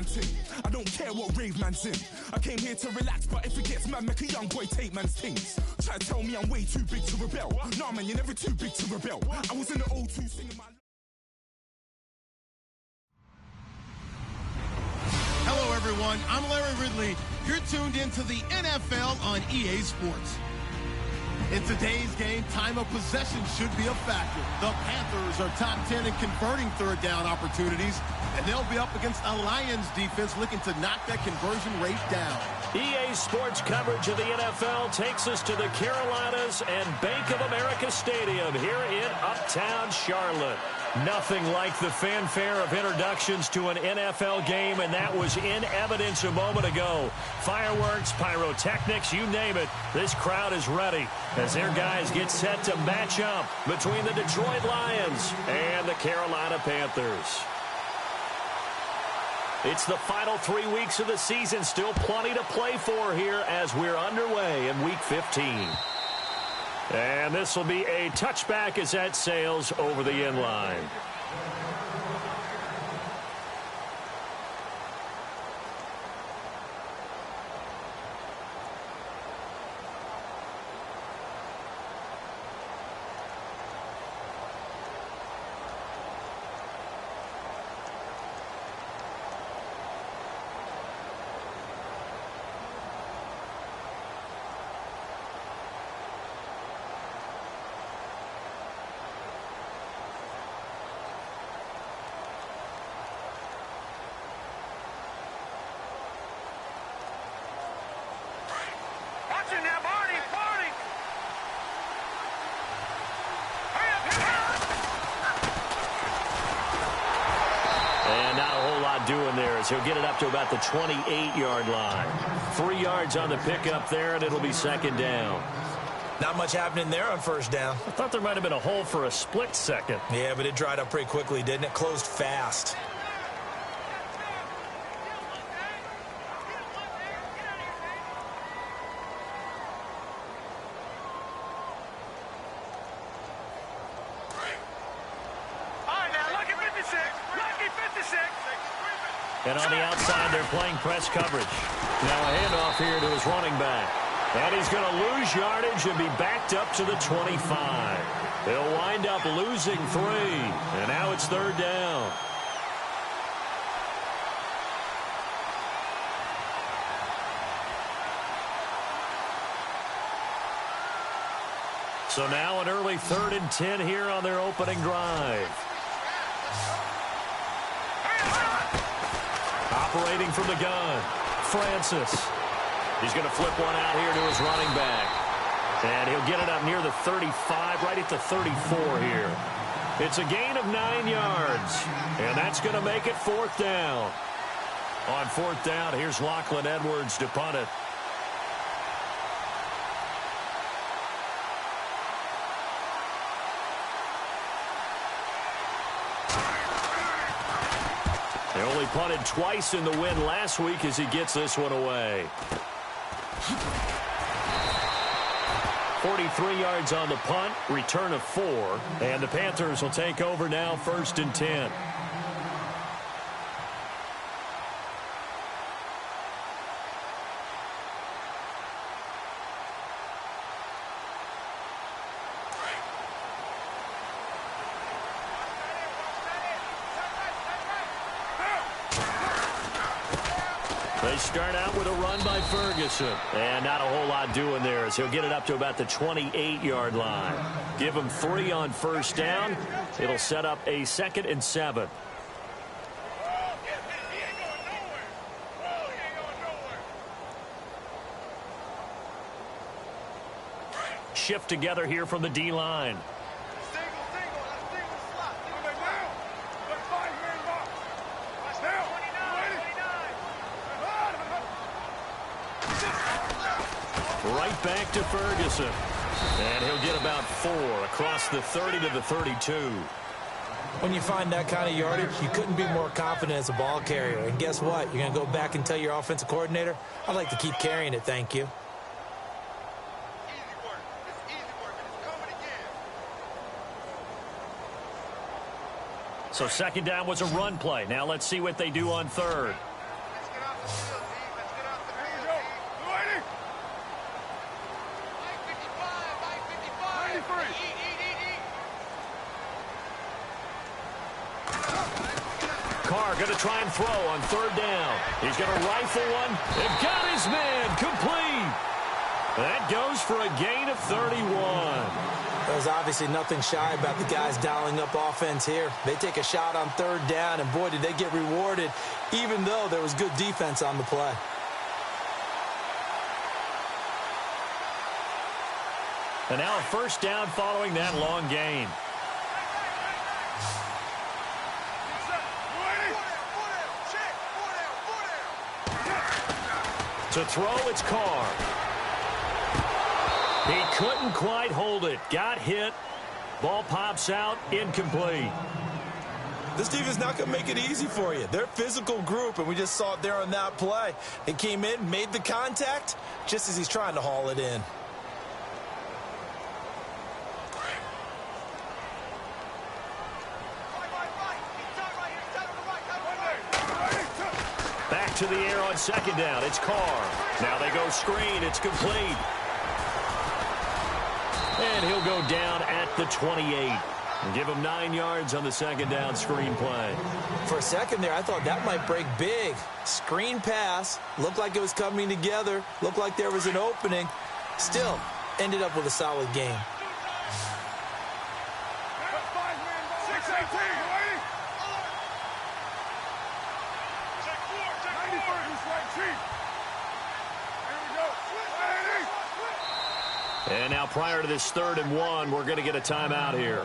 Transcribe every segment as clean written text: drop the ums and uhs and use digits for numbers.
man ting. I don't care what rave man's in. I came here to relax, but if it gets mad, make a young boy take man's things. Try to tell me I'm way too big to rebel. Nah, man, you're never too big to rebel. I was in the O2 singing my... Hello, everyone. I'm Larry Ridley. You're tuned into the NFL on EA Sports. In today's game, time of possession should be a factor. The Panthers are top 10 in converting third down opportunities, and they'll be up against a Lions defense looking to knock that conversion rate down. EA Sports coverage of the NFL takes us to the Carolinas and Bank of America Stadium here in Uptown Charlotte. Nothing like the fanfare of introductions to an NFL game, and that was in evidence a moment ago. Fireworks, pyrotechnics, you name it. This crowd is ready as their guys get set to match up between the Detroit Lions and the Carolina Panthers. It's the final 3 weeks of the season. Still plenty to play for here as we're underway in Week 15. And this will be a touchback as that sails over the end line. Doing there is he'll get it up to about the 28-yard line. 3 yards on the pickup there, and it'll be second down. Not much happening there on first down. I thought there might have been a hole for a split second. Yeah, but it dried up pretty quickly, didn't it? Closed fast. And on the outside, they're playing press coverage. Now a handoff here to his running back. And he's going to lose yardage and be backed up to the 25. They'll wind up losing 3. And now it's third down. So now an early 3rd and 10 here on their opening drive. Operating from the gun, Francis. He's going to flip one out here to his running back. And he'll get it up near the 35, right at the 34 here. It's a gain of 9 yards. And that's going to make it 4th down. On 4th down, here's Lachlan Edwards to punt it. They only punted twice in the win last week as he gets this one away. 43 yards on the punt, return of 4, and the Panthers will take over now 1st and 10. They start out with a run by Ferguson. And not a whole lot doing there as he'll get it up to about the 28-yard line. Give him 3 on first down. It'll set up a 2nd and 7. Shift together here from the D-line. Right back to Ferguson. And he'll get about 4 across the 30 to the 32. When you find that kind of yardage, you couldn't be more confident as a ball carrier. And guess what? You're going to go back and tell your offensive coordinator, I'd like to keep carrying it, thank you. So 2nd down was a run play. Now let's see what they do on 3rd. Carr going to try and throw on third down. He's going to rifle one. They've got his man complete. That goes for a gain of 31. There's obviously nothing shy about the guys dialing up offense here. They take a shot on third down, and boy, did they get rewarded, even though there was good defense on the play. And now a first down following that long gain. To throw, it's Carr. He couldn't quite hold it. Got hit. Ball pops out. Incomplete. This defense is not going to make it easy for you. They're a physical group, and we just saw it there on that play. He came in, made the contact, just as he's trying to haul it in. Back to the air on second down. It's Carr. Now they go screen. It's complete. And he'll go down at the 28. And give him 9 yards on the second down screen play. For a second there, I thought that might break big. Screen pass. Looked like it was coming together. Looked like there was an opening. Still, ended up with a solid game. And now prior to this 3rd and 1, we're going to get a timeout here.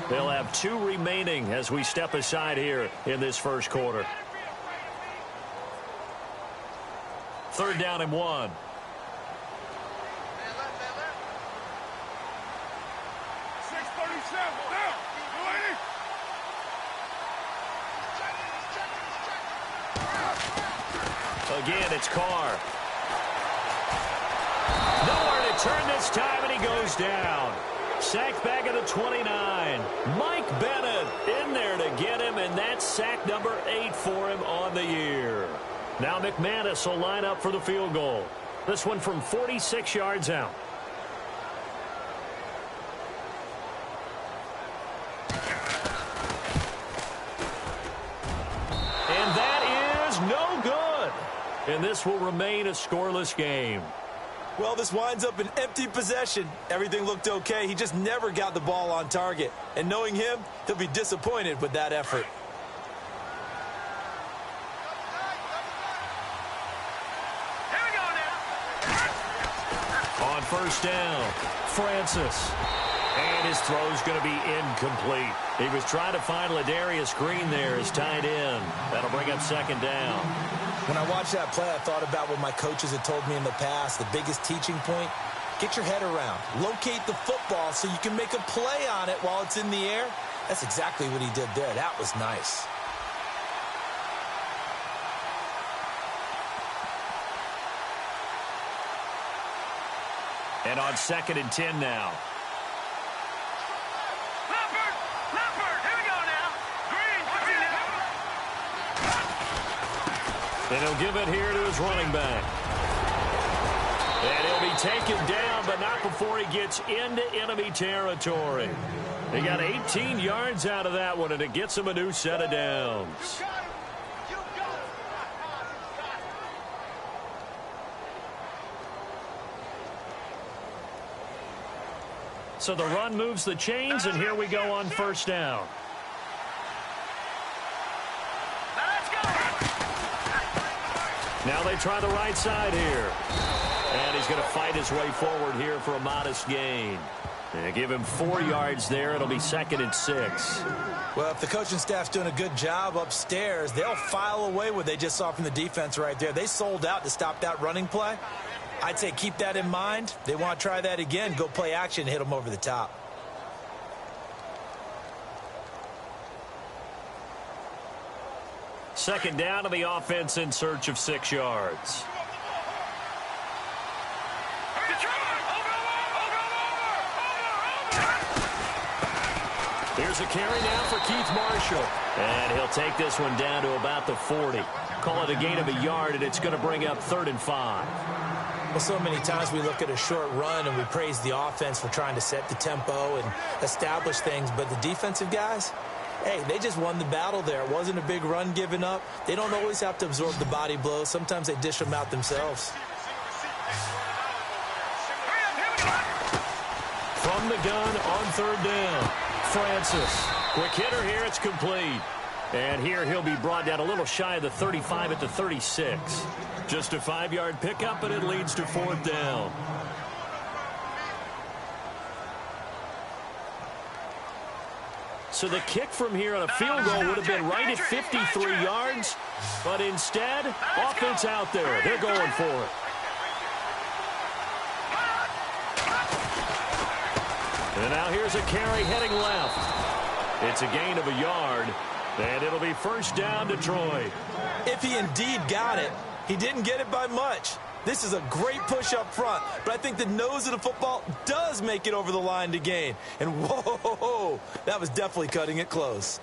They'll have 2 remaining as we step aside here in this first quarter. 3rd down and 1. Again, it's Carr. Nowhere to turn this time, and he goes down. Sacked back at the 29. Mike Bennett in there to get him, and that's sack number 8 for him on the year. Now McManus will line up for the field goal. This one from 46 yards out. And that is no good. And this will remain a scoreless game. Well, this winds up an empty possession. Everything looked okay. He just never got the ball on target. And knowing him, he'll be disappointed with that effort. Here we go now. On first down, Francis. And his throw's going to be incomplete. He was trying to find Ladarius Green there as tight end. That'll bring up second down. When I watched that play, I thought about what my coaches had told me in the past. The biggest teaching point, get your head around. Locate the football so you can make a play on it while it's in the air. That's exactly what he did there. That was nice. And on 2nd and 10 now. And he'll give it here to his running back. And he'll be taken down, but not before he gets into enemy territory. He got 18 yards out of that one, and it gets him a new set of downs. So the run moves the chains, and here we go on first down. Now they try the right side here. And he's going to fight his way forward here for a modest gain. And give him 4 yards there. It'll be 2nd and 6. Well, if the coaching staff's doing a good job upstairs, they'll file away what they just saw from the defense right there. They sold out to stop that running play. I'd say keep that in mind. They want to try that again. Go play action and hit them over the top. Second down to the offense in search of 6 yards. Here's a carry now for Keith Marshall. And he'll take this one down to about the 40. Call it a gain of a yard, and it's going to bring up 3rd and 5. Well, so many times we look at a short run and we praise the offense for trying to set the tempo and establish things, but the defensive guys, hey, they just won the battle there. It wasn't a big run given up. They don't always have to absorb the body blows. Sometimes they dish them out themselves. From the gun on 3rd down, Francis. Quick hitter here, it's complete. And here he'll be brought down a little shy of the 35 at the 36. Just a 5-yard pickup, and it leads to 4th down. So the kick from here on a field goal would have been right at 53 yards, but instead, offense out there. They're going for it. And now here's a carry heading left. It's a gain of a yard, and it'll be 1st down, Detroit. If he indeed got it, he didn't get it by much. This is a great push up front, but I think the nose of the football does make it over the line to gain. And whoa, that was definitely cutting it close.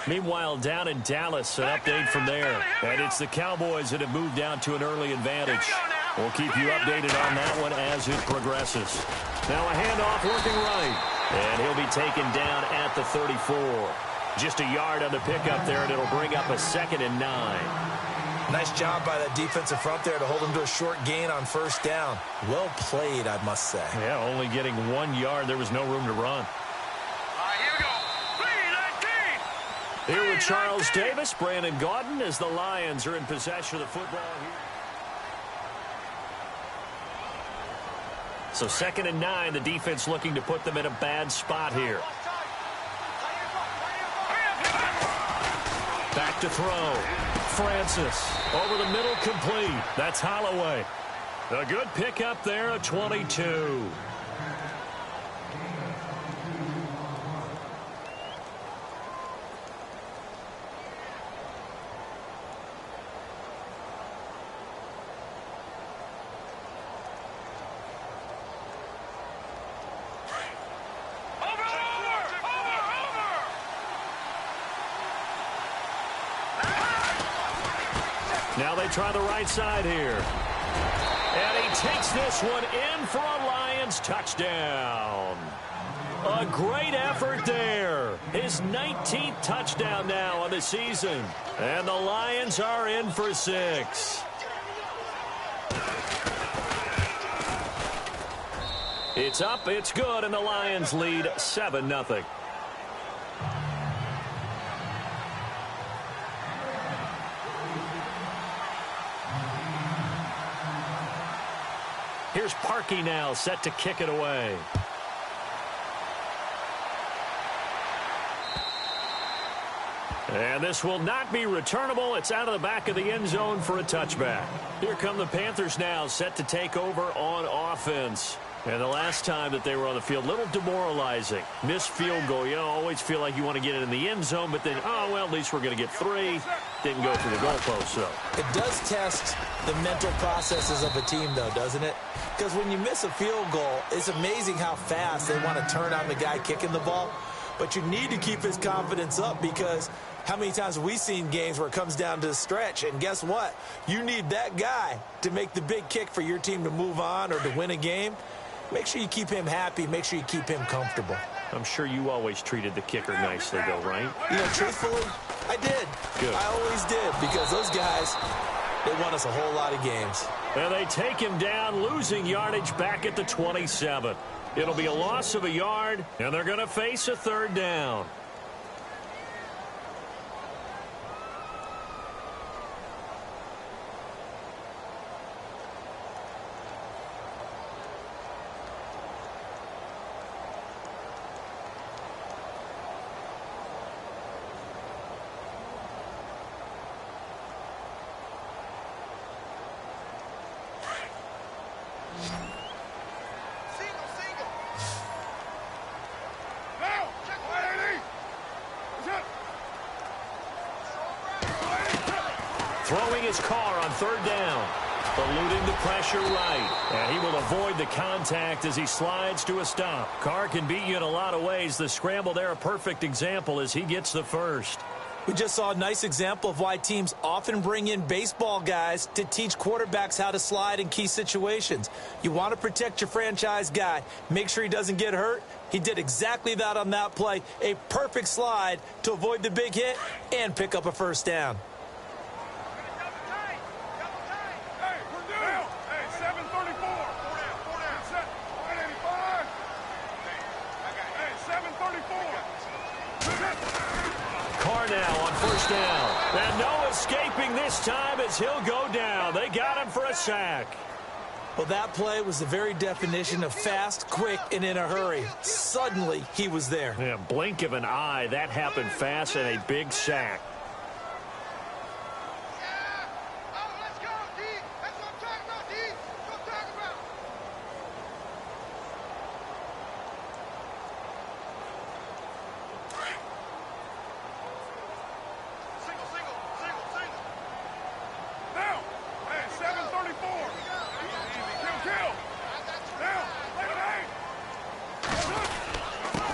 Meanwhile, down in Dallas, an update from there. And it's the Cowboys that have moved down to an early advantage. We'll keep you updated on that one as it progresses. Now a handoff working right. And he'll be taken down at the 34. Just a yard on the pickup there, and it'll bring up a 2nd and 9. Nice job by that defensive front there to hold him to a short gain on 1st down. Well played, I must say. Yeah, only getting 1 yard. There was no room to run. Here we go. 3-19. Here with Charles Davis, Brandon Gaudin, as the Lions are in possession of the football here. So 2nd and 9, the defense looking to put them in a bad spot here. Back to throw. Francis over the middle, complete. That's Holloway. A good pickup there, a 22. Now they try the right side here. And he takes this one in for a Lions touchdown. A great effort there. His 19th touchdown now on the season. And the Lions are in for 6. It's up, it's good, and the Lions lead 7-0. Here's Parkey now, set to kick it away. And this will not be returnable. It's out of the back of the end zone for a touchback. Here come the Panthers now, set to take over on offense. And the last time that they were on the field, a little demoralizing. Missed field goal. You know, always feel like you want to get it in the end zone, but then, oh, well, at least we're going to get 3. Didn't go through the goalpost, so. It does test the mental processes of a team, though, doesn't it? Because when you miss a field goal, it's amazing how fast they want to turn on the guy kicking the ball. But you need to keep his confidence up, because how many times have we seen games where it comes down to the stretch, and guess what? You need that guy to make the big kick for your team to move on or to win a game. Make sure you keep him happy. Make sure you keep him comfortable. I'm sure you always treated the kicker nicely, though, right? You know, truthfully, I did. Good. I always did, because those guys, they won us a whole lot of games. And they take him down, losing yardage back at the 27. It'll be a loss of a yard, and they're going to face a 3rd down. Throwing his car on 3rd down. Eluding the pressure right. And he will avoid the contact as he slides to a stop. Carr can beat you in a lot of ways. The scramble there, a perfect example as he gets the first. We just saw a nice example of why teams often bring in baseball guys to teach quarterbacks how to slide in key situations. You want to protect your franchise guy. Make sure he doesn't get hurt. He did exactly that on that play. A perfect slide to avoid the big hit and pick up a first down. Now on first down. And no escaping this time as he'll go down. They got him for a sack. Well, that play was the very definition of fast, quick, and in a hurry. Suddenly, he was there. Yeah, blink of an eye. That happened fast and a big sack.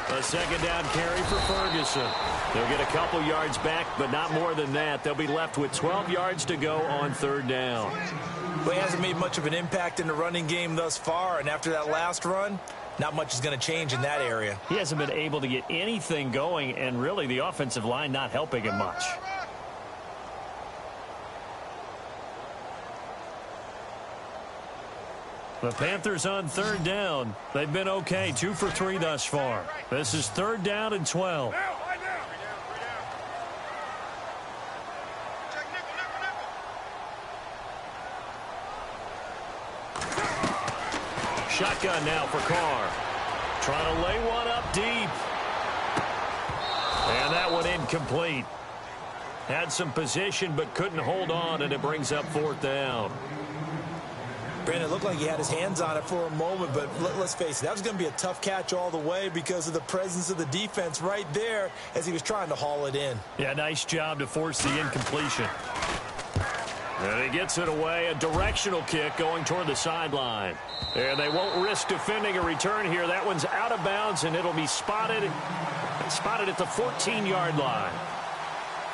A second down carry for Ferguson. They'll get a couple yards back, but not more than that. They'll be left with 12 yards to go on third down. Well, he hasn't made much of an impact in the running game thus far, and after that last run, not much is going to change in that area. He hasn't been able to get anything going, and really the offensive line not helping him much. The Panthers on third down. They've been okay, 2 for 3 thus far. This is third down and 12. Shotgun now for Carr. Trying to lay one up deep. And that one incomplete. Had some position but couldn't hold on, and it brings up fourth down. Brandon, it looked like he had his hands on it for a moment, but let's face it, that was going to be a tough catch all the way because of the presence of the defense right there as he was trying to haul it in. Yeah, nice job to force the incompletion. And he gets it away, a directional kick going toward the sideline. And they won't risk defending a return here. That one's out of bounds, and it'll be spotted at the 14-yard line.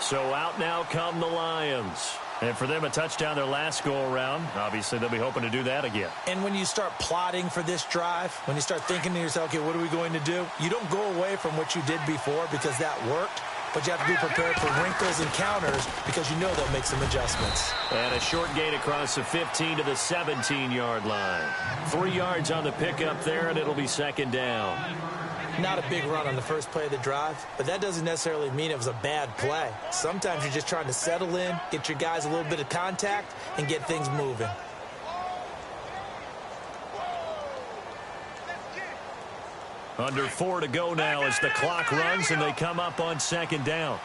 So out now come the Lions. And for them, a touchdown their last go-around. Obviously, they'll be hoping to do that again. And when you start plotting for this drive, when you start thinking to yourself, okay, what are we going to do? You don't go away from what you did before because that worked. But you have to be prepared for wrinkles and counters because you know they'll make some adjustments. And a short gain across the 15 to the 17-yard line. 3 yards on the pickup there, and it'll be second down. Not a big run on the first play of the drive, but that doesn't necessarily mean it was a bad play. Sometimes you're just trying to settle in, get your guys a little bit of contact, and get things moving. Under 4 to go now as the clock runs and they come up on second down.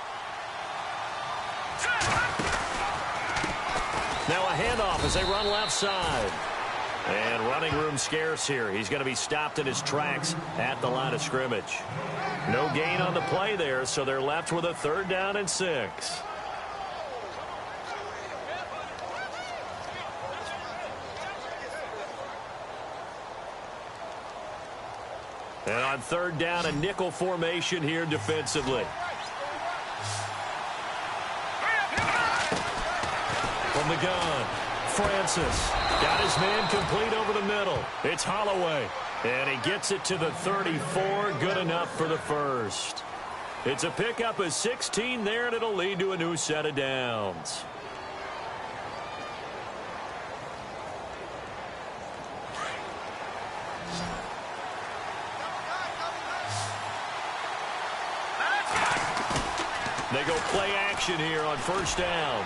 Now a handoff as they run left side. And running room scarce here. He's going to be stopped in his tracks at the line of scrimmage. No gain on the play there, so they're left with a third down and 6. And on third down, a nickel formation here defensively. From the gun, Francis got his man complete over the middle. It's Holloway, and he gets it to the 34. Good enough for the first. It's a pickup of 16 there, and it'll lead to a new set of downs. They go play action here on first down.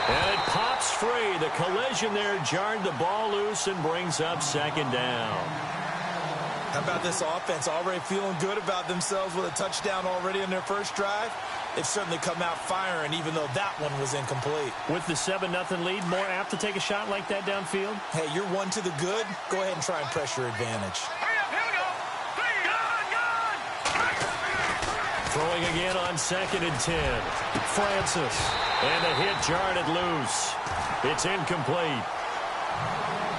And it pops free. The collision there jarred the ball loose and brings up second down. How about this offense already feeling good about themselves with a touchdown already in their first drive? They've certainly come out firing, even though that one was incomplete. With the 7-0 lead, more apt to take a shot like that downfield? Hey, you're one to the good. Go ahead and try and press your advantage. Throwing again on second and 10. Francis. And the hit jarred it loose. It's incomplete.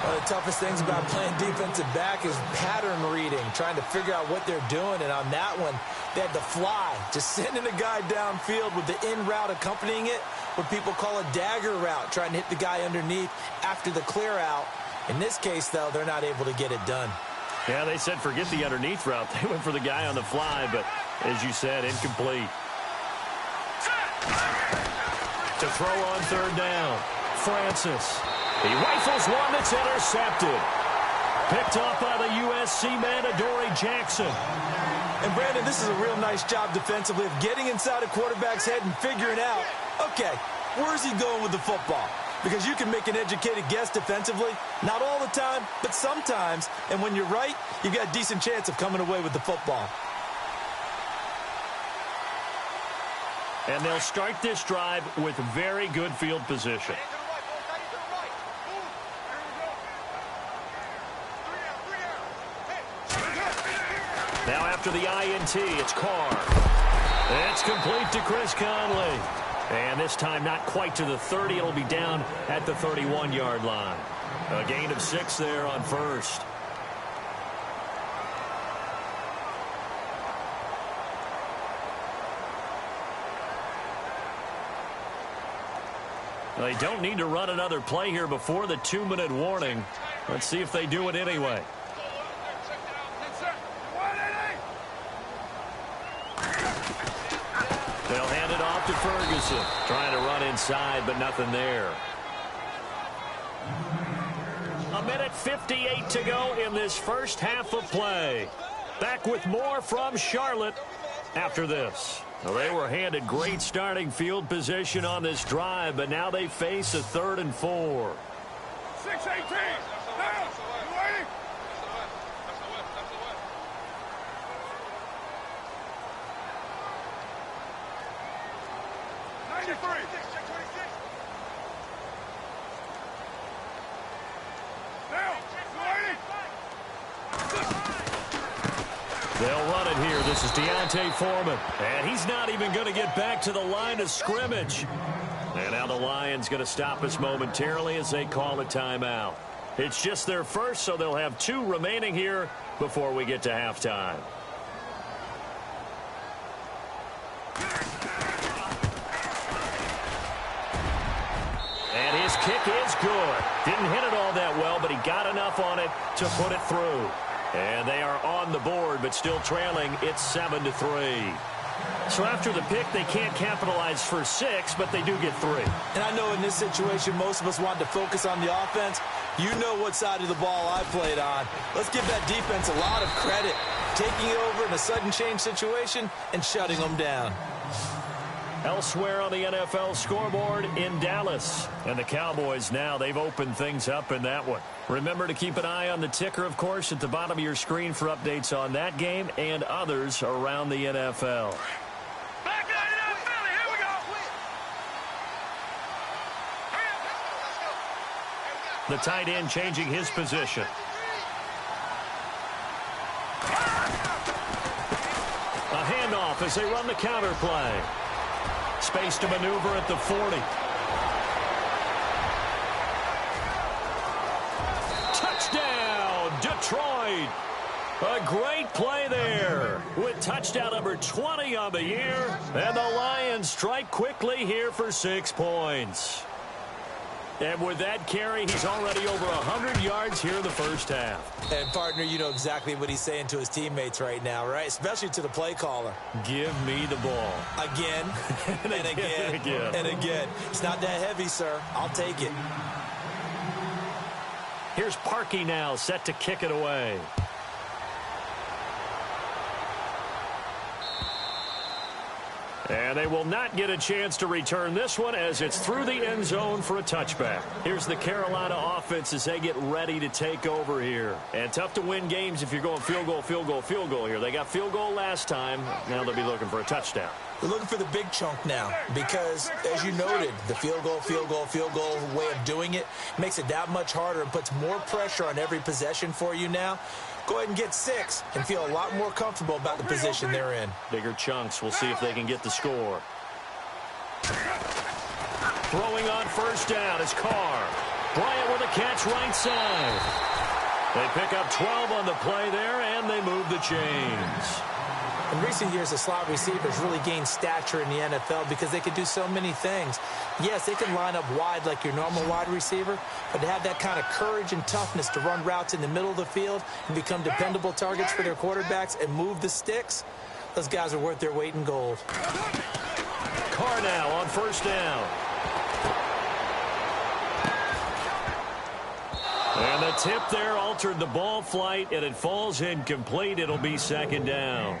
One of the toughest things about playing defensive back is pattern reading, trying to figure out what they're doing. And on that one, they had the fly, just sending a guy downfield with the in route accompanying it, what people call a dagger route, trying to hit the guy underneath after the clear out. In this case, though, they're not able to get it done. Yeah, they said forget the underneath route. They went for the guy on the fly, but as you said, incomplete. To throw on third down, Francis. He rifles one that's intercepted. Picked off by the USC man, Adoree Jackson. And, Brandon, this is a real nice job defensively of getting inside a quarterback's head and figuring out, okay, where's he going with the football? Because you can make an educated guess defensively. Not all the time, but sometimes. And when you're right, you've got a decent chance of coming away with the football. And they'll start this drive with very good field position. Now after the INT, it's Carr. It's complete to Chris Conley. And this time not quite to the 30. It'll be down at the 31-yard line. A gain of 6 there on first. They don't need to run another play here before the 2-minute warning. Let's see if they do it anyway. They'll hand it off to Ferguson. Trying to run inside, but nothing there. 1:58 to go in this first half of play. Back with more from Charlotte after this. Well, they were handed great starting field position on this drive, but now they face a 3rd and 4. 6-18. Now, you waiting? 93. Now, you waiting? They'll run it here. This is Deontay Foreman. And he's not even going to get back to the line of scrimmage. And now the Lions going to stop us momentarily as they call a timeout. It's just their first, so they'll have 2 remaining here before we get to halftime. And his kick is good. Didn't hit it all that well, but he got enough on it to put it through. And they are on the board, but still trailing. It's 7-3. So after the pick, they can't capitalize for 6, but they do get 3. And I know in this situation, most of us want to focus on the offense. You know what side of the ball I played on. Let's give that defense a lot of credit. Taking it over in a sudden change situation and shutting them down. Elsewhere on the NFL scoreboard in Dallas. And the Cowboys now, they've opened things up in that one. Remember to keep an eye on the ticker, of course, at the bottom of your screen for updates on that game and others around the NFL. Back line it up, Philly. Here we go. The tight end changing his position. A handoff as they run the counter play. Space to maneuver at the 40. Touchdown, Detroit. A great play there with touchdown number 20 on the year. And the Lions strike quickly here for 6 points. And with that carry, he's already over 100 yards here in the first half. And, partner, you know exactly what he's saying to his teammates right now, right? Especially to the play caller. Give me the ball. Again, and again, and again. It's not that heavy, sir. I'll take it. Here's Parkey now, set to kick it away. And they will not get a chance to return this one as it's through the end zone for a touchback. Here's the Carolina offense as they get ready to take over here. And tough to win games if you're going field goal, field goal, field goal here. They got field goal last time. Now they'll be looking for a touchdown. We're looking for the big chunk now because, as you noted, the field goal way of doing it makes it that much harder and puts more pressure on every possession for you now. Go ahead and get 6 and feel a lot more comfortable about the position they're in. Bigger chunks. We'll see if they can get the score. Throwing on first down is Carr. Bryant with a catch right side. They pick up 12 on the play there, and they move the chains. In recent years, the slot receivers really gained stature in the NFL because they can do so many things. Yes, they can line up wide like your normal wide receiver, but to have that kind of courage and toughness to run routes in the middle of the field and become dependable targets for their quarterbacks and move the sticks, those guys are worth their weight in gold. Carr now on first down. And the tip there altered the ball flight, and it falls incomplete. It'll be second down.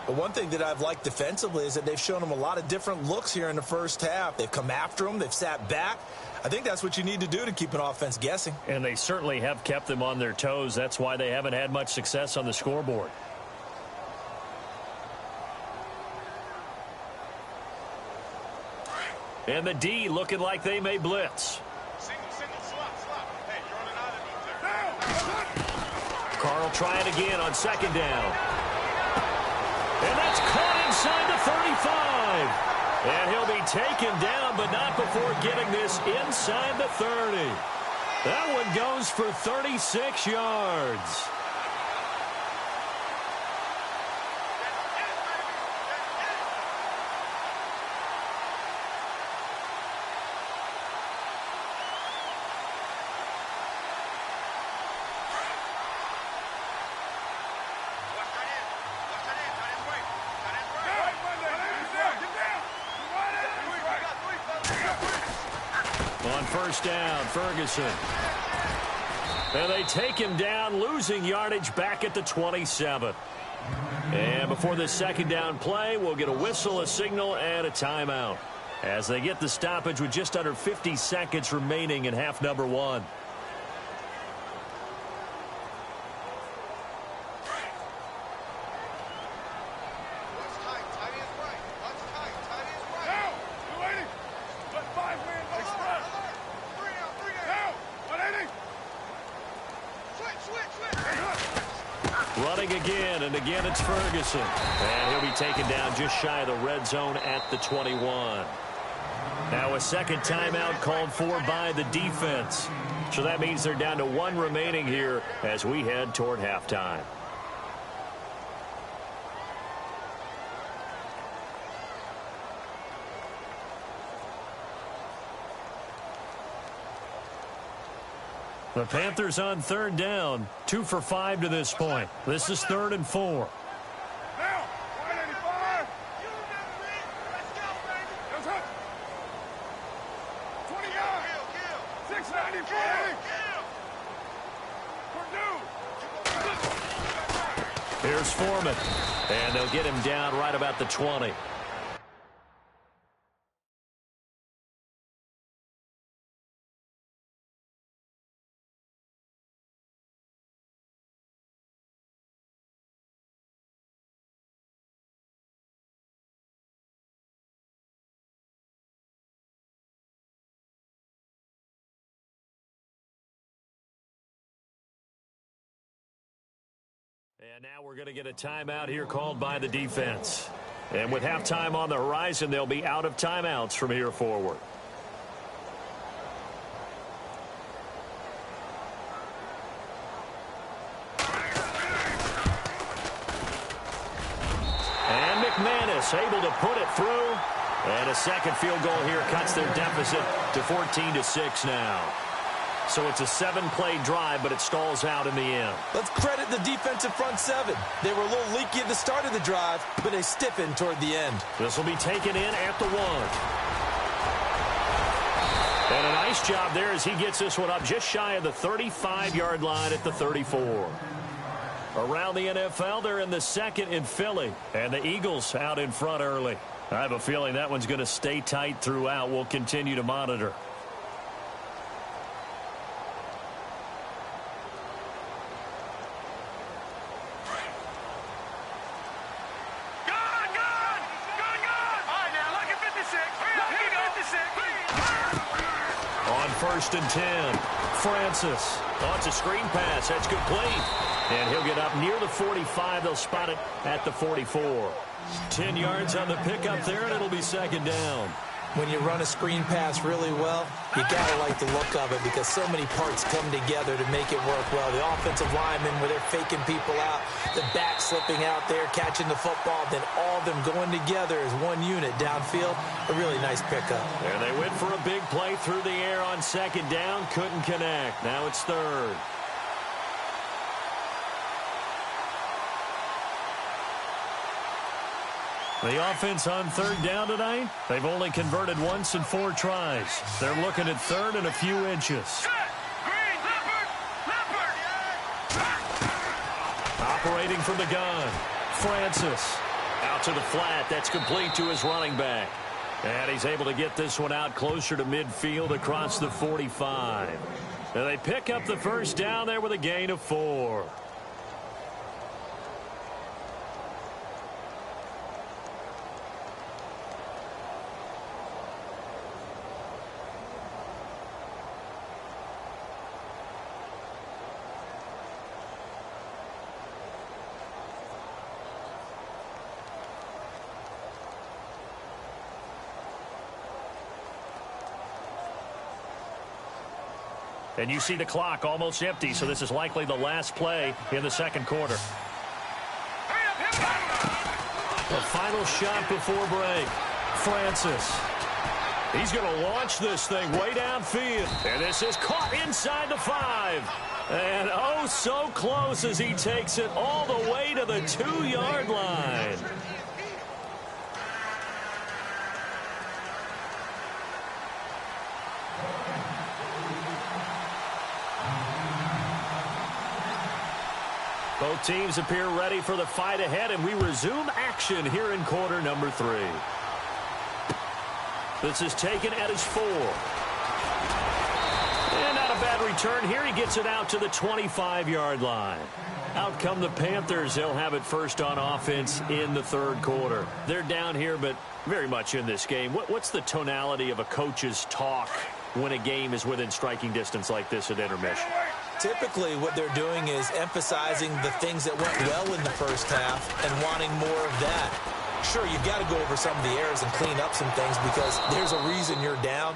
But one thing that I've liked defensively is that they've shown them a lot of different looks here in the first half. They've come after them. They've sat back. I think that's what you need to do to keep an offense guessing. And they certainly have kept them on their toes. That's why they haven't had much success on the scoreboard. And the D looking like they may blitz. Carr will try it again on second down. And that's caught inside the 35. And he'll be taken down, but not before getting this inside the 30. That one goes for 36 yards. On first down, Ferguson. And they take him down, losing yardage back at the 27. And before this second down play, we'll get a whistle, a signal, and a timeout as they get the stoppage with just under 50 seconds remaining in half number one. Running again, and again it's Ferguson. And he'll be taken down just shy of the red zone at the 21. Now a second timeout called for by the defense. So that means they're down to one remaining here as we head toward halftime. The Panthers on third down, 2 for 5 to this point. This is 3rd and 4. Now, 185. Let's go, baby. Let's go. 29. 690. Here's Foreman, and they'll get him down right about the 20. And now we're going to get a timeout here called by the defense. And with halftime on the horizon, they'll be out of timeouts from here forward. And McManus able to put it through. And a second field goal here cuts their deficit to 14-6 now. So it's a 7-play drive, but it stalls out in the end. Let's credit the defensive front seven. They were a little leaky at the start of the drive, but they stiffened toward the end. This will be taken in at the 1. And a nice job there as he gets this one up just shy of the 35-yard line at the 34. Around the NFL, they're in the second in Philly, and the Eagles out in front early. I have a feeling that one's going to stay tight throughout. We'll continue to monitor. First and 10. Francis launches a screen pass. That's complete. And he'll get up near the 45. They'll spot it at the 44. 10 yards on the pickup there, and it'll be second down. When you run a screen pass really well, you got to like the look of it because so many parts come together to make it work well. The offensive linemen, where they're faking people out, the back slipping out there, catching the football, then all of them going together as one unit downfield. A really nice pickup. And they went for a big play through the air on second down. Couldn't connect. Now it's third. The offense on third down tonight, they've only converted once in 4 tries. They're looking at third and a few inches. Operating from the gun, Francis. Out to the flat. That's complete to his running back. And he's able to get this one out closer to midfield across the 45. And they pick up the first down there with a gain of 4. And you see the clock almost empty, so this is likely the last play in the second quarter. The final shot before break. Francis. He's going to launch this thing way downfield. And this is caught inside the 5. And oh, so close as he takes it all the way to the 2-yard line. Both teams appear ready for the fight ahead, and we resume action here in quarter number 3. This is taken at his 4. And not a bad return here. He gets it out to the 25-yard line. Out come the Panthers. They'll have it first on offense in the third quarter. They're down here, but very much in this game. What's the tonality of a coach's talk when a game is within striking distance like this at intermission? Typically, what they're doing is emphasizing the things that went well in the first half and wanting more of that. Sure, you've got to go over some of the errors and clean up some things because there's a reason you're down.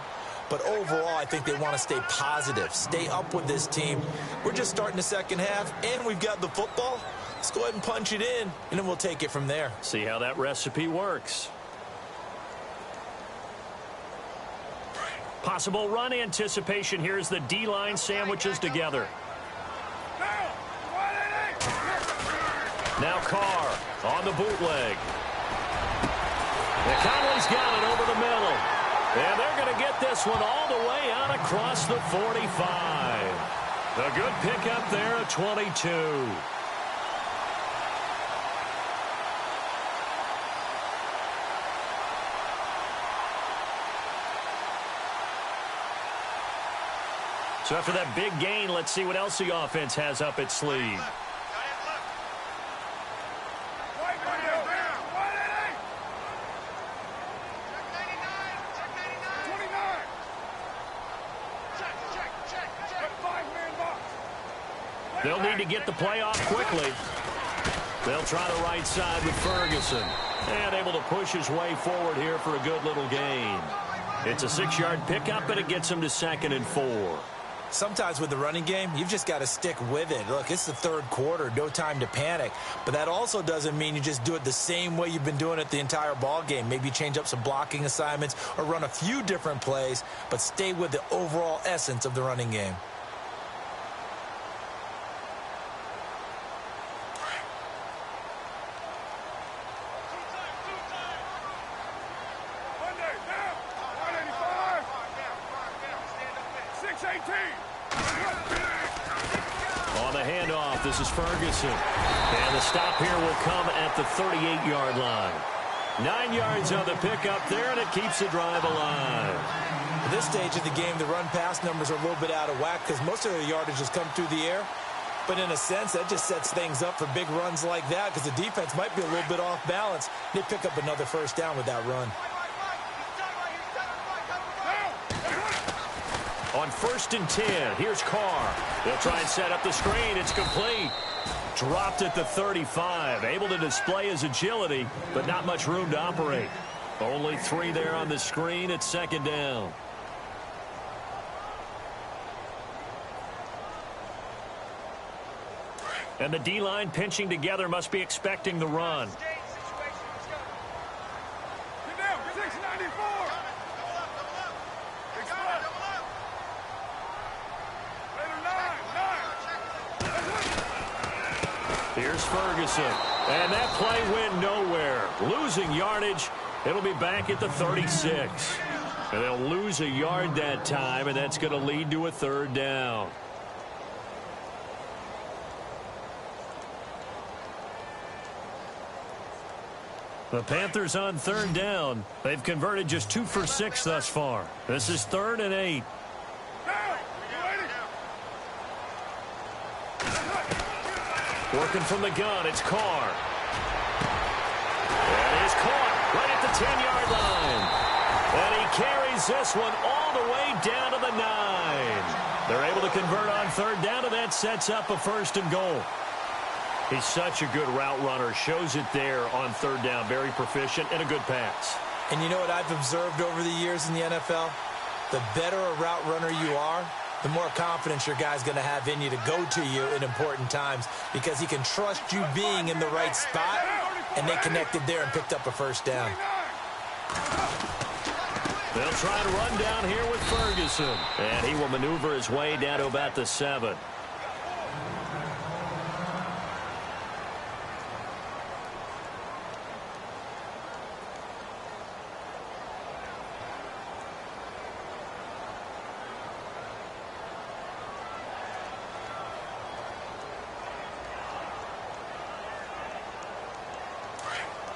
But overall, I think they want to stay positive, stay up with this team. We're just starting the second half, and we've got the football. Let's go ahead and punch it in, and then we'll take it from there. See how that recipe works. Possible run anticipation. Here's the D-line sandwiches together. Now Carr on the bootleg. And Conley's got it over the middle. And they're going to get this one all the way out across the 45. A good pickup there at 22. So after that big gain, let's see what else the offense has up its sleeve. They'll need to get the play off quickly. They'll try the right side with Ferguson. And able to push his way forward here for a good little gain. It's a 6-yard pickup, and it gets him to 2nd and 4. Sometimes with the running game, you've just got to stick with it. Look, it's the third quarter, no time to panic. But that also doesn't mean you just do it the same way you've been doing it the entire ball game. Maybe change up some blocking assignments or run a few different plays, but stay with the overall essence of the running game. On the handoff, this is Ferguson. And the stop here will come at the 38-yard line. 9 yards on the pickup there, and it keeps the drive alive. At this stage of the game, the run-pass numbers are a little bit out of whack because most of their yardage has come through the air. But in a sense, that just sets things up for big runs like that because the defense might be a little bit off balance. They pick up another first down with that run. On 1st and 10, here's Carr. They'll try and set up the screen. It's complete. Dropped at the 35. Able to display his agility, but not much room to operate. Only 3 there on the screen at second down. And the D-line pinching together must be expecting the run. Get down, 694. Here's Ferguson. And that play went nowhere. Losing yardage. It'll be back at the 36. And they'll lose a yard that time, and that's going to lead to a third down. The Panthers on third down. They've converted just 2 for 6 thus far. This is 3rd and 8. Working from the gun, it's Carr. And he's caught right at the 10-yard line. And he carries this one all the way down to the 9. They're able to convert on third down, and that sets up a 1st and goal. He's such a good route runner. Shows it there on third down. Very proficient and a good pass. And you know what I've observed over the years in the NFL? The better a route runner you are, the more confidence your guy's going to have in you to go to you in important times because he can trust you being in the right spot, and they connected there and picked up a 1st down. They'll try to run down here with Ferguson, and he will maneuver his way down to about the 7.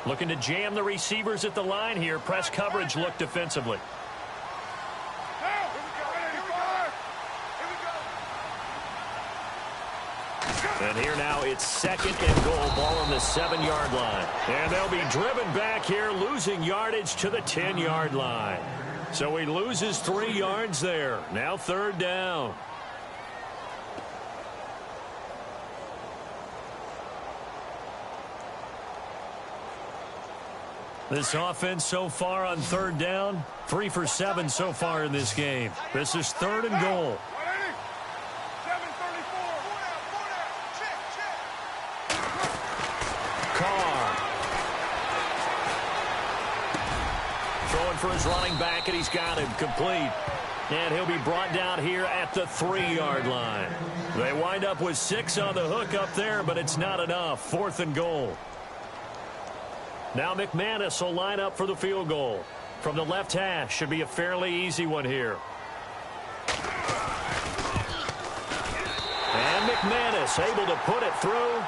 Looking to jam the receivers at the line here. Press coverage look defensively. And here now it's 2nd and goal. Ball on the 7-yard line. And they'll be driven back here, losing yardage to the 10-yard line. So he loses 3 yards there. Now 3rd down. This offense so far on third down, 3 for 7 so far in this game. This is 3rd and goal. Carr. Throwing for his running back, and he's got him complete. And he'll be brought down here at the 3-yard line. They wind up with 6 on the hook up there, but it's not enough. 4th and goal. Now McManus will line up for the field goal. From the left hash, should be a fairly easy one here. And McManus able to put it through.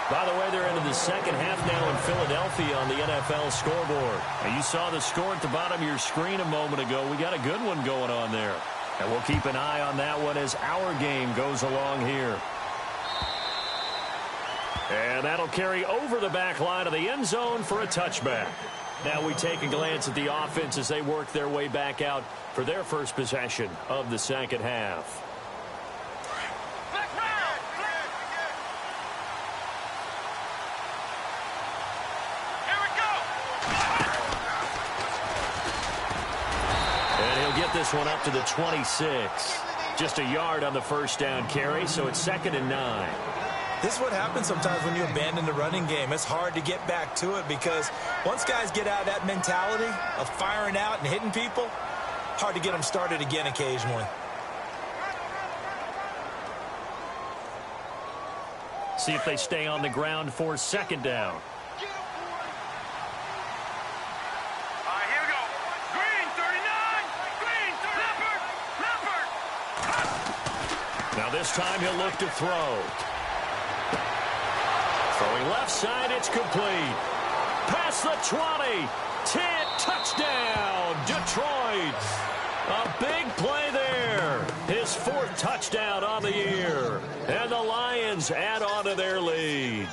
By the way, they're into the second half now in Philadelphia on the NFL scoreboard. And you saw the score at the bottom of your screen a moment ago. We got a good one going on there. And we'll keep an eye on that one as our game goes along here. And that'll carry over the back line of the end zone for a touchback. Now we take a glance at the offense as they work their way back out for their first possession of the second half. And he'll get this one up to the 26. Just a yard on the 1st down carry, so it's 2nd and 9. This is what happens sometimes when you abandon the running game. It's hard to get back to it because once guys get out of that mentality of firing out and hitting people, hard to get them started again occasionally. See if they stay on the ground for 2nd down. All right, here we go. Green, 39. Green, 30. Leopard. Now this time he'll look to throw. Throwing left side, it's complete. Past the 20. 10, touchdown, Detroit. A big play there. His 4th touchdown on the year. And the Lions add on to their lead.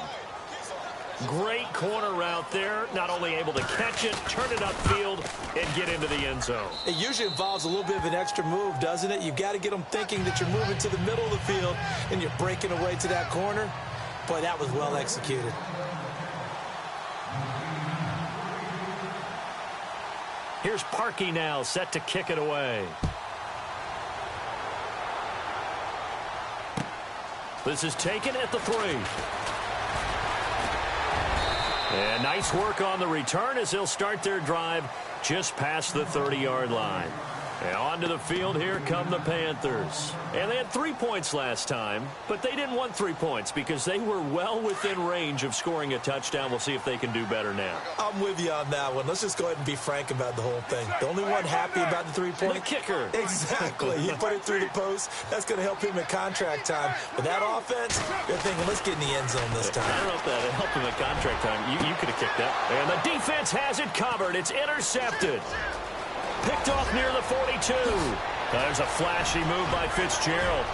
Great corner route there. Not only able to catch it, turn it upfield, and get into the end zone. It usually involves a little bit of an extra move, doesn't it? You've got to get them thinking that you're moving to the middle of the field and you're breaking away to that corner. Boy, that was well executed. All right, here we go. Green, 39. Green, 30. Leopard. Leopard. Now this time he'll look to throw. Throwing left side, it's complete. Pass the 20. 10, touchdown, Detroit. A big play there. His 4th touchdown on the year. And the Lions add on to their lead. Great corner route there. Not only able to catch it, turn it upfield, and get into the end zone. It usually involves a little bit of an extra move, doesn't it? You've got to get them thinking that you're moving to the middle of the field and you're breaking away to that corner. Boy, that was well executed. Here's Parkey now, set to kick it away. This is taken at the 3. And nice work on the return as they'll start their drive just past the 30-yard line. And onto the field, here come the Panthers. And they had 3 points last time, but they didn't want 3 points because they were well within range of scoring a touchdown. We'll see if they can do better now. I'm with you on that one. Let's just go ahead and be frank about the whole thing. The only one happy about the 3-point? The kicker. Exactly. He put it through the post. That's going to help him at contract time. But that offense, you're thinking, let's get in the end zone this time. I don't know if that helped him at contract time. You could have kicked that. And the defense has it covered. It's intercepted. Picked off near the 42. There's a flashy move by Fitzgerald.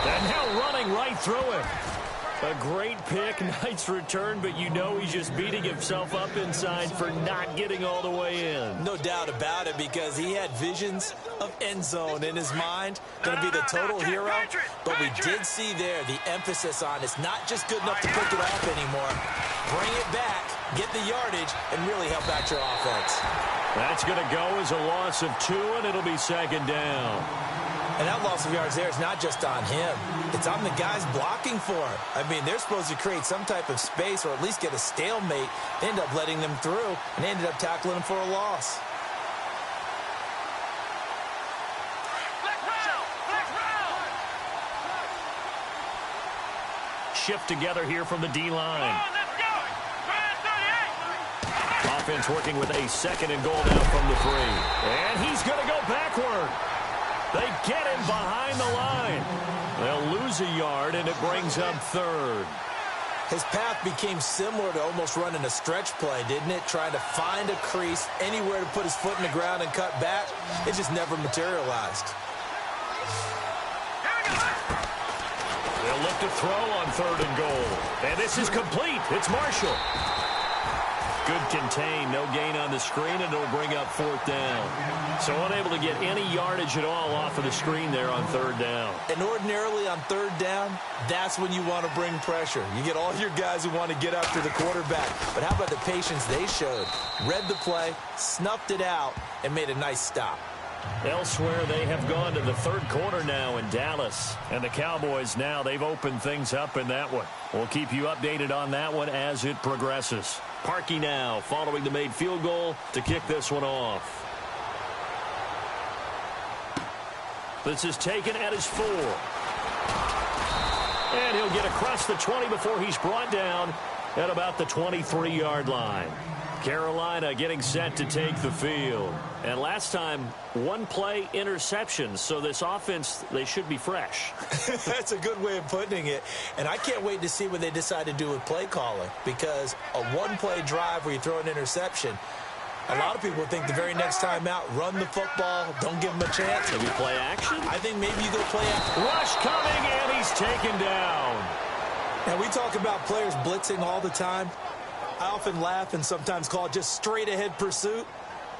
And now running right through it. A great pick, nice return, but you know he's just beating himself up inside for not getting all the way in. No doubt about it, because he had visions of end zone in his mind. Going to be the total hero. But we did see there the emphasis on it's not just good enough to pick it off anymore. Bring it back, get the yardage, and really help out your offense. That's going to go as a loss of 2, and it'll be second down. And that loss of yards there is not just on him. It's on the guys blocking for him. I mean, they're supposed to create some type of space or at least get a stalemate. They end up letting them through, and they ended up tackling him for a loss. Shift together here from the D-line. Offense working with a second and goal now from the 3. And he's going to go backward. They get him behind the line. They'll lose a yard, and it brings up 3rd. His path became similar to almost running a stretch play, didn't it? Trying to find a crease, anywhere to put his foot in the ground and cut back. It just never materialized. They'll look to throw on 3rd and goal. And this is complete. It's Marshall. Good contain, no gain on the screen, and it'll bring up 4th down. So unable to get any yardage at all off of the screen there on 3rd down. And ordinarily on 3rd down, that's when you want to bring pressure. You get all your guys who want to get after the quarterback. But how about the patience they showed? Read the play, snuffed it out, and made a nice stop. Elsewhere, they have gone to the 3rd quarter now in Dallas. And the Cowboys now, they've opened things up in that one. We'll keep you updated on that one as it progresses. Parkey now following the made field goal to kick this one off. This is taken at his 4. And he'll get across the 20 before he's brought down at about the 23-yard line. Carolina getting set to take the field. And last time, 1 play interception. So this offense, they should be fresh. That's a good way of putting it. And I can't wait to see what they decide to do with play calling. Because a 1-play drive where you throw an interception, a lot of people think the very next time out, run the football, don't give them a chance. Maybe play action? I think maybe you go play action. Rush coming, and he's taken down. Now, we talk about players blitzing all the time. I often laugh and sometimes call it just straight-ahead pursuit.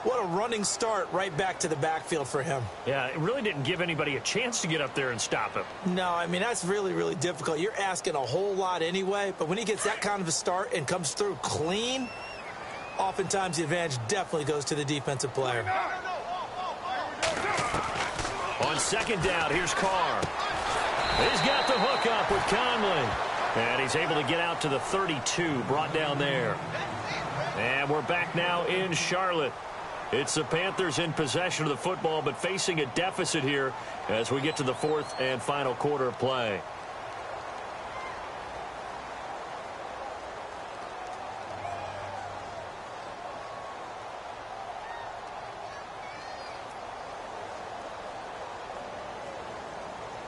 What a running start right back to the backfield for him. Yeah, it really didn't give anybody a chance to get up there and stop him. No, I mean, that's really, really difficult. You're asking a whole lot anyway, but when he gets that kind of a start and comes through clean, oftentimes the advantage definitely goes to the defensive player. On 2nd down, here's Carr. He's got the hook up with Conley. And he's able to get out to the 32, brought down there. And we're back now in Charlotte. It's the Panthers in possession of the football, but facing a deficit here as we get to the 4th and final quarter of play.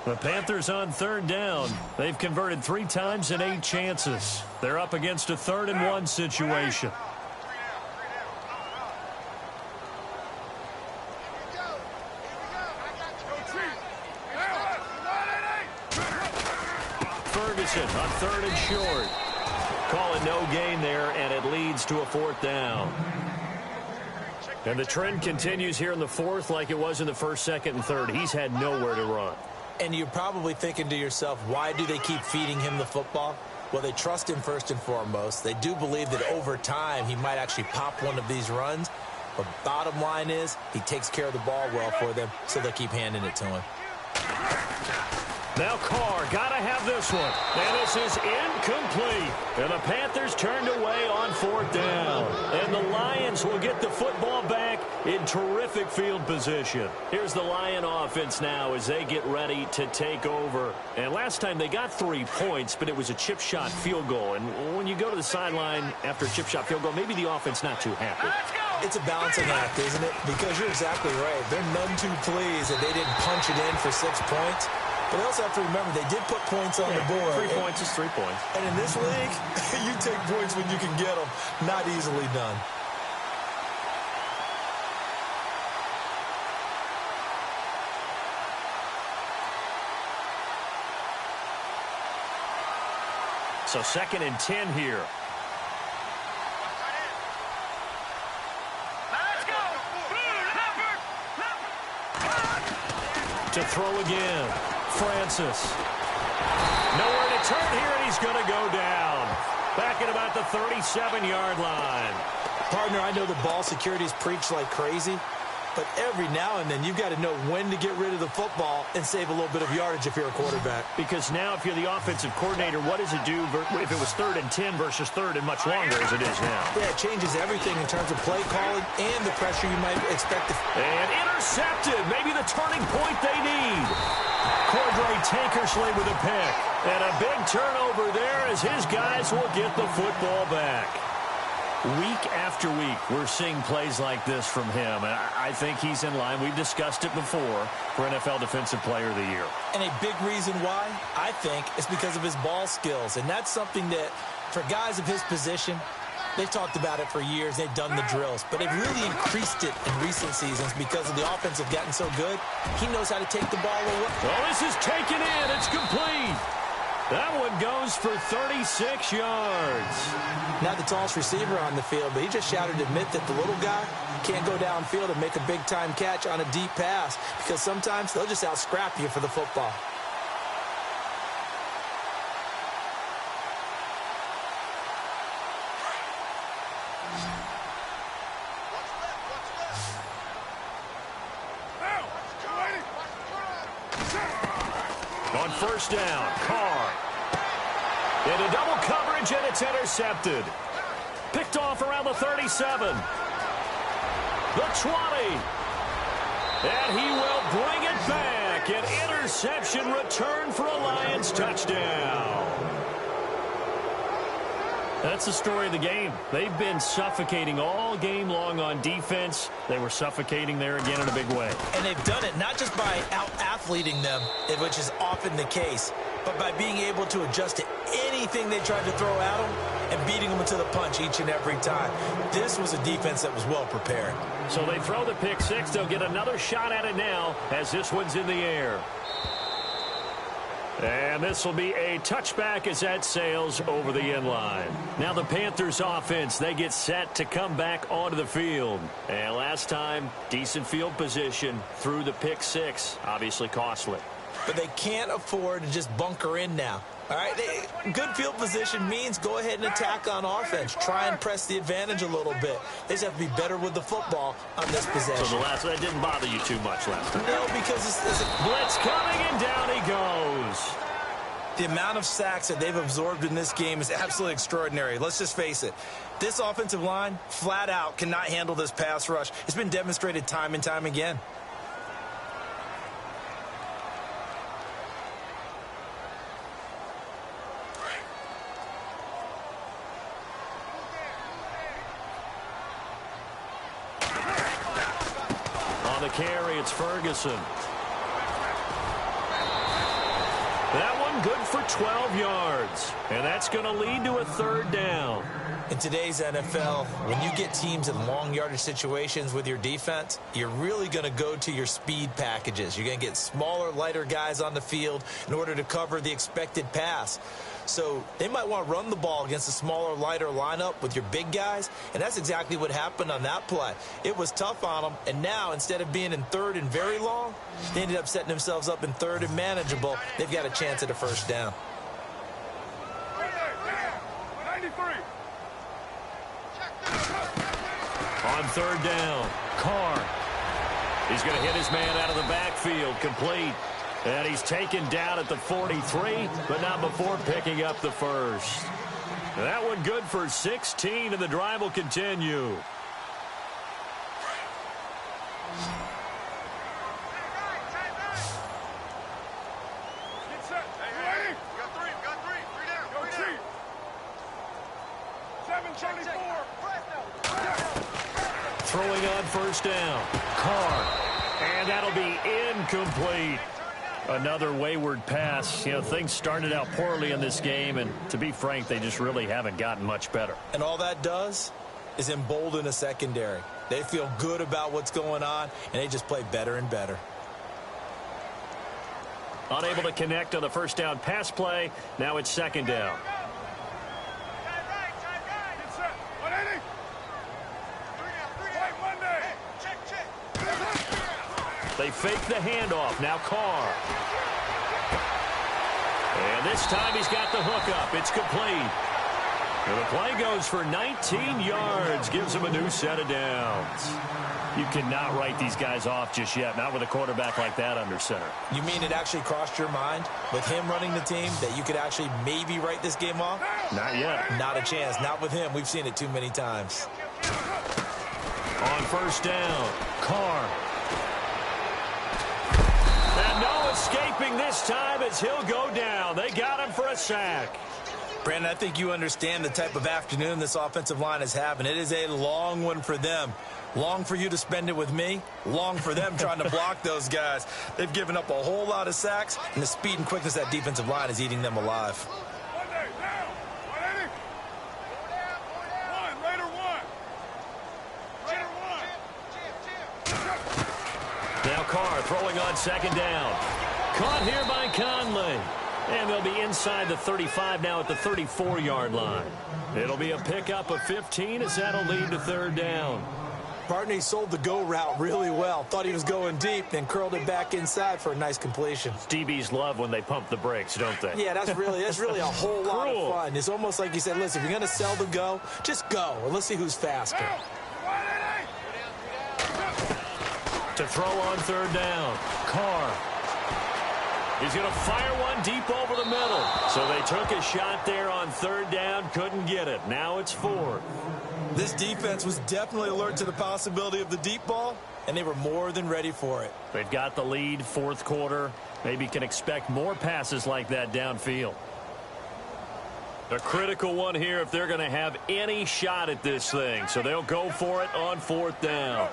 The Panthers on 3rd down. They've converted 3 times in 8 chances. They're up against a 3rd and 1 situation. Ferguson on 3rd and short. Call it no gain there, and it leads to a 4th down. And the trend continues here in the 4th like it was in the 1st, 2nd, and 3rd. He's had nowhere to run. And you're probably thinking to yourself, why do they keep feeding him the football? Well, they trust him first and foremost. They do believe that over time he might actually pop one of these runs. But bottom line is, he takes care of the ball well for them, so they'll keep handing it to him. Now Carr, got to have this one. And this is incomplete. And the Panthers turned away on 4th down. And the Lions will get the football back in terrific field position. Here's the Lion offense now as they get ready to take over. And last time they got 3 points, but it was a chip shot field goal. And when you go to the sideline after a chip shot field goal, maybe the offense not too happy. It's a balancing act, isn't it? Because you're exactly right. They're none too pleased that they didn't punch it in for 6 points. But they also have to remember they did put points on the board. 3 points is 3 points. And in this league, you take points when you can get them. Not easily done. So 2nd and 10 here. To throw again. Francis. Nowhere to turn here, and he's going to go down. Back at about the 37-yard line. Partner, I know the ball security is preached like crazy, but every now and then you've got to know when to get rid of the football and save a little bit of yardage if you're a quarterback. Because now if you're the offensive coordinator, what does it do if it was 3rd and 10 versus 3rd and much longer as it is now? Yeah, it changes everything in terms of play calling and the pressure you might expect. And intercepted. Maybe the turning point they need. Cordray Tankersley with a pick. And a big turnover there as his guys will get the football back. Week after week, we're seeing plays like this from him. And I think he's in line. We've discussed it before for NFL Defensive Player of the Year. And a big reason why, I think, is because of his ball skills. And that's something that, for guys of his position, they've talked about it for years. They've done the drills. But they've really increased it in recent seasons because of the offense have gotten so good. He knows how to take the ball away. Well, this is taken in. It's complete. That one goes for 36 yards. Not the tallest receiver on the field, but he just shouted to admit that the little guy can't go downfield and make a big-time catch on a deep pass because sometimes they'll just out-scrap you for the football. On 1st down, Carr. Into double coverage, and it's intercepted. Picked off around the 37. The 20. And he will bring it back. An interception return for a Lions touchdown. That's the story of the game. They've been suffocating all game long on defense. They were suffocating there again in a big way. And they've done it not just by out-athleting them, which is often the case, but by being able to adjust to anything they tried to throw at them and beating them to the punch each and every time. This was a defense that was well prepared. So they throw the pick six. They'll get another shot at it now as this one's in the air. And this will be a touchback as that sails over the end line. Now the Panthers offense, they get set to come back onto the field. And last time, decent field position through the pick six, obviously costly. But they can't afford to just bunker in now. All right, good field position means go ahead and attack on offense. Try and press the advantage a little bit. They just have to be better with the football on this possession. So that didn't bother you too much last time? No, because it's a blitz coming, and down he goes. The amount of sacks that they've absorbed in this game is absolutely extraordinary. Let's just face it. This offensive line, flat out, cannot handle this pass rush. It's been demonstrated time and time again. On the carry, it's Ferguson. That one good for 12 yards. And that's going to lead to a third down. In today's NFL, when you get teams in long yardage situations with your defense, you're really going to go to your speed packages. You're going to get smaller, lighter guys on the field in order to cover the expected pass. So they might want to run the ball against a smaller, lighter lineup with your big guys, and that's exactly what happened on that play. It was tough on them, and now instead of being in third and very long, they ended up setting themselves up in third and manageable. They've got a chance at a first down. 93. On third down, Carr. He's going to hit his man out of the backfield, complete. And he's taken down at the 43, but not before picking up the first. That one good for 16, and the drive will continue. Throwing on first down, Carr. And that'll be incomplete. Another wayward pass. You know, things started out poorly in this game, and to be frank, they just really haven't gotten much better. And all that does is embolden a secondary. They feel good about what's going on, and they just play better and better. Unable to connect on the first down pass play. Now it's second down. They fake the handoff. Now Carr. And this time he's got the hookup. It's complete. And the play goes for 19 yards. Gives him a new set of downs. You cannot write these guys off just yet. Not with a quarterback like that under center. You mean it actually crossed your mind with him running the team that you could actually maybe write this game off? Not yet. Not a chance. Not with him. We've seen it too many times. On first down, Carr. And no escaping this time as he'll go down. They got him for a sack. Brandon, I think you understand the type of afternoon this offensive line is having. It is a long one for them. Long for you to spend it with me. Long for them trying to block those guys. They've given up a whole lot of sacks, and the speed and quickness of that defensive line is eating them alive. Now Carr throwing on second down. Caught here by Conley. And they'll be inside the 35 now at the 34-yard line. It'll be a pickup of 15 as that'll lead to third down. Barney sold the go route really well. Thought he was going deep, then curled it back inside for a nice completion. DBs love when they pump the brakes, don't they? Yeah, that's really a whole lot of fun. It's almost like you said, listen, if you're going to sell the go, just go, and let's see who's faster. To throw on third down, Carr. He's going to fire one deep over the middle. So they took a shot there on third down, couldn't get it. Now it's fourth. This defense was definitely alert to the possibility of the deep ball, and they were more than ready for it. They've got the lead, fourth quarter. Maybe can expect more passes like that downfield. A critical one here if they're going to have any shot at this thing. So they'll go for it on fourth down.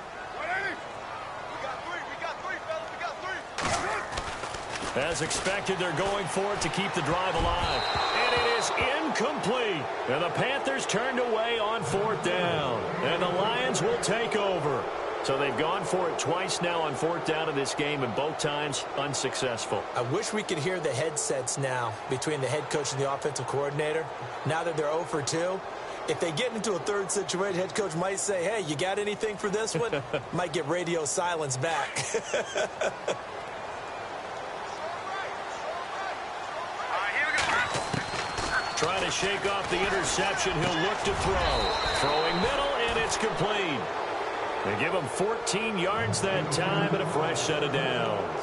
As expected, they're going for it to keep the drive alive. And it is incomplete. And the Panthers turned away on fourth down. And the Lions will take over. So they've gone for it twice now on fourth down in this game, and both times unsuccessful. I wish we could hear the headsets now between the head coach and the offensive coordinator. Now that they're 0 for 2, if they get into a third situation, head coach might say, hey, you got anything for this one? Might get radio silence back. Trying to shake off the interception. He'll look to throw. Throwing middle, and it's complete. They give him 14 yards that time and a fresh set of downs.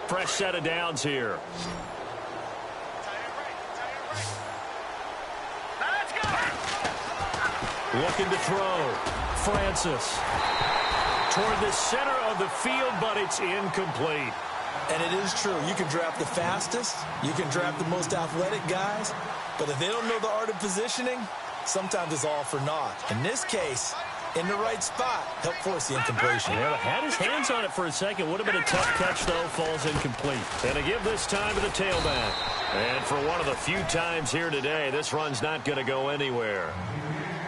Fresh set of downs here. Looking to throw. Francis toward the center of the field, but it's incomplete. And it is true. You can draft the fastest. You can draft the most athletic guys. But if they don't know the art of positioning, sometimes it's all for naught. In this case, in the right spot, helped force the incompletion. Yeah, had his hands on it for a second. Would have been a tough catch, though. Falls incomplete. And to give this time to the tailback. And for one of the few times here today, this run's not going to go anywhere.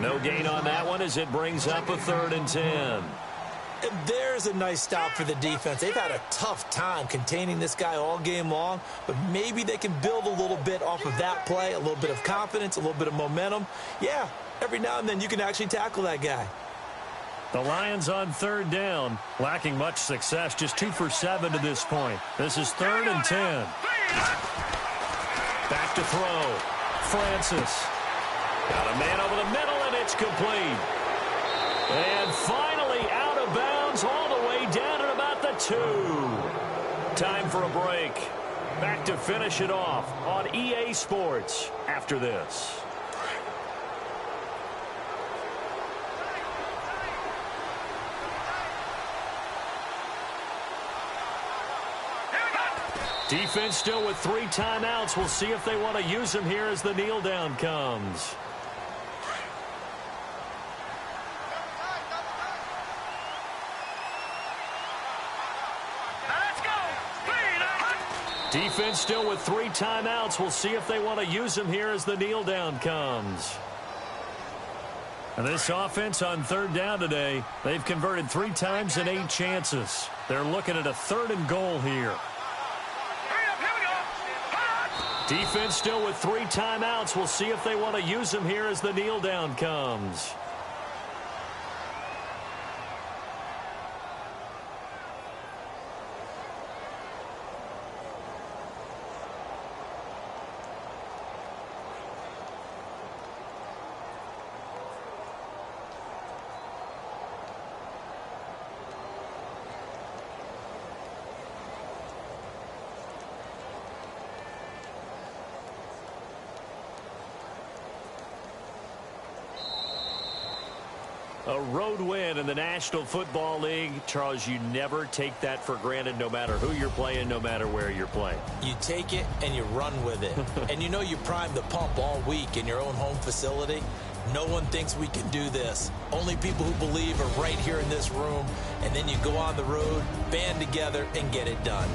No gain on that one as it brings up a 3rd and 10. And there's a nice stop for the defense. They've had a tough time containing this guy all game long, but maybe they can build a little bit off of that play, a little bit of confidence, a little bit of momentum. Yeah, every now and then you can actually tackle that guy. The Lions on third down, lacking much success, just 2 for 7 to this point. This is 3rd and 10. Back to throw. Francis. Got a man over the middle, and it's complete. And finally out of bounds all the way down at about the 2. Time for a break. Back to finish it off on EA Sports after this. Defense still with 3 timeouts. We'll see if they want to use them here as the kneel down comes. Defense still with 3 timeouts. We'll see if they want to use them here as the kneel down comes. And this offense on third down today, they've converted 3 times in 8 chances. They're looking at a 3rd and goal here. Defense still with 3 timeouts. We'll see if they want to use them here as the kneel down comes. A road win in the National Football League. Charles, you never take that for granted no matter who you're playing, no matter where you're playing. You take it and you run with it. And you know you primed the pump all week in your own home facility. No one thinks we can do this. Only people who believe are right here in this room. And then you go on the road, band together, and get it done.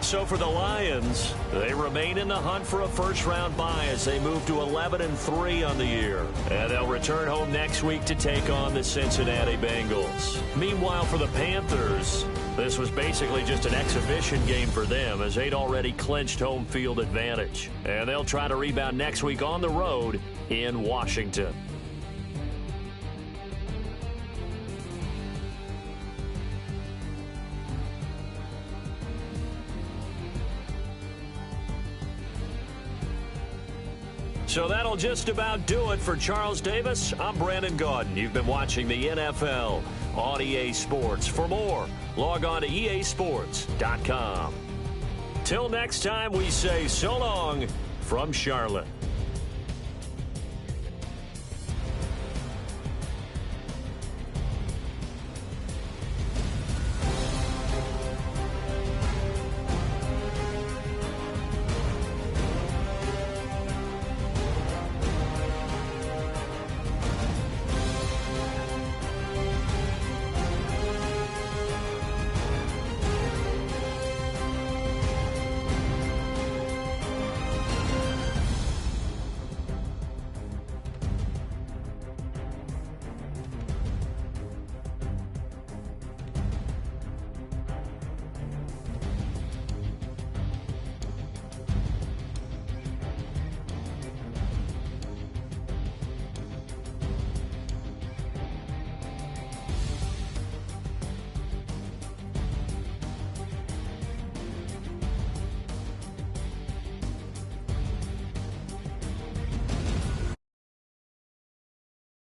So for the Lions, they remain in the hunt for a first-round bye as they move to 11-3 on the year. And they'll return home next week to take on the Cincinnati Bengals. Meanwhile, for the Panthers, this was basically just an exhibition game for them as they'd already clinched home field advantage. And they'll try to rebound next week on the road in Washington. So that'll just about do it for Charles Davis. I'm Brandon Gaudin. You've been watching the NFL on EA Sports. For more, log on to easports.com. Till next time, we say so long from Charlotte.